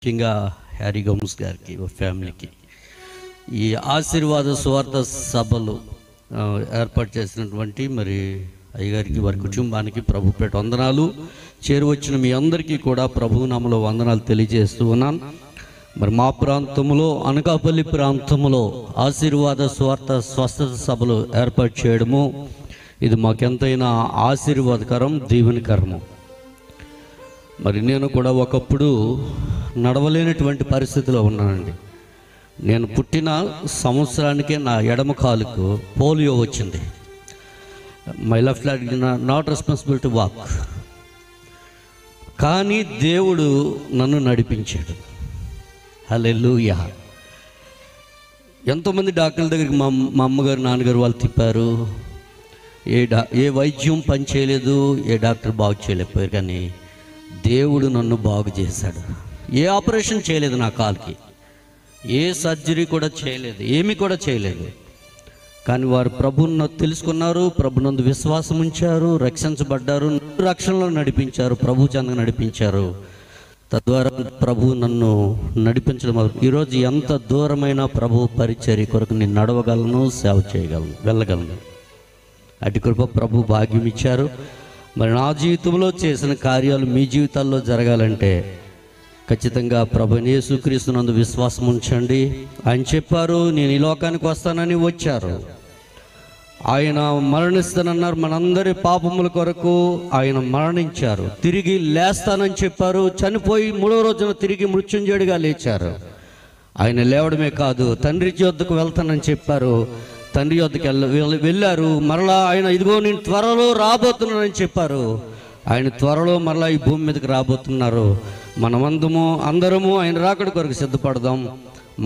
ముఖ్యంగా Harry gums గారికి ఫ్యామిలీకి ఈ ఆశీర్వాద సువార్త సభలు ఏర్పాటు చేసినటువంటి మరి అయ్యగారికి వారి కుటుంబానికి ప్రభు పేట వందనాలు. చేరువచ్చిన మీ అందరికీ కూడా ప్రభు నామములో వందనాలు తెలియజేస్తూ ఉన్నాను. మరి మా ప్రాంతంలో అనకాపల్లి ప్రాంతంలో ఆశీర్వాద సువార్త స్వస్థత సభలు ఏర్పాటు చేయడము ఇది మాకెంతైనా ఆశీర్వాదకరం, దీవెనకరము. మరి నేను కూడా ఒకప్పుడు నడవలేనటువంటి పరిస్థితిలో ఉన్నానండి. నేను పుట్టిన సంవత్సరానికే నా ఎడమ కాలుకు పోలియో వచ్చింది. My left leg not responsible to walk. కానీ దేవుడు నన్ను నడిపించాడు. హల్లెలూయా. ఎంతోమంది డాక్టర్ల దగ్గరికి మా అమ్మగారు నాన్నగారు వాళ్ళు తిప్పారు. ఏ వైద్యం పని చేయలేదు, ఏ డాక్టర్ బాగు చేయలేకపోయారు. కానీ దేవుడు నన్ను బాగు చేశాడు. ఏ ఆపరేషన్ చేయలేదు, నా కాలుకి ఏ సర్జరీ కూడా చేయలేదు, ఏమీ కూడా చేయలేదు. కానీ వారు ప్రభువును తెలుసుకున్నారు, ప్రభునందు విశ్వాసం ఉంచారు, రక్షించబడ్డారు, రక్షణలో నడిపించారు, ప్రభు చెందగా నడిపించారు. తద్వారా ప్రభు నన్ను నడిపించడం. ఈరోజు ఎంత దూరమైన ప్రభు పరిచర్య కొరకు నేను నడవగలను, సేవ చేయగలను, వెళ్ళగలను. అటు కృప ప్రభు భాగ్యం ఇచ్చారు. మరి నా జీవితంలో చేసిన కార్యాలు మీ జీవితాల్లో జరగాలంటే ఖచ్చితంగా ప్రభువైన యేసుక్రీస్తునందు విశ్వాసం ఉంచండి. ఆయన చెప్పారు, నేను ఈ లోకానికి వస్తానని వచ్చారు. ఆయన మరణిస్తానన్నారు. మనందరి పాపముల కొరకు ఆయన మరణించారు. తిరిగి లేస్తానని చెప్పారు. చనిపోయి 3వ రోజున తిరిగి మృత్యుంజయుడిగా లేచారు. ఆయన లేవడమే కాదు, తండ్రి యొద్దకు వెళ్తానని చెప్పారు. తండ్రి యొద్దకు వెళ్ళారు. మరలా ఆయన ఇదిగో నేను త్వరలో రాబోతున్నానని చెప్పారు. ఆయన త్వరలో మరలా ఈ భూమి మీదకి రాబోతున్నారు. అందరము ఆయన రాకడ కొరకు సిద్ధపడదాం.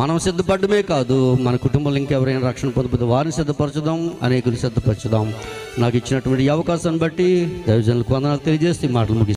మనం సిద్ధపడమే కాదు, మన కుటుంబంలో ఇంకెవరైనా రక్షణ పొందుతుంది వారిని సిద్ధపరచుదాం, అనేకులు సిద్ధపరచుదాం. నాకు ఇచ్చినటువంటి అవకాశాన్ని బట్టి దైవజనులకు వందనాలు తెలియజేసి మాటలు ముగిస్తాను.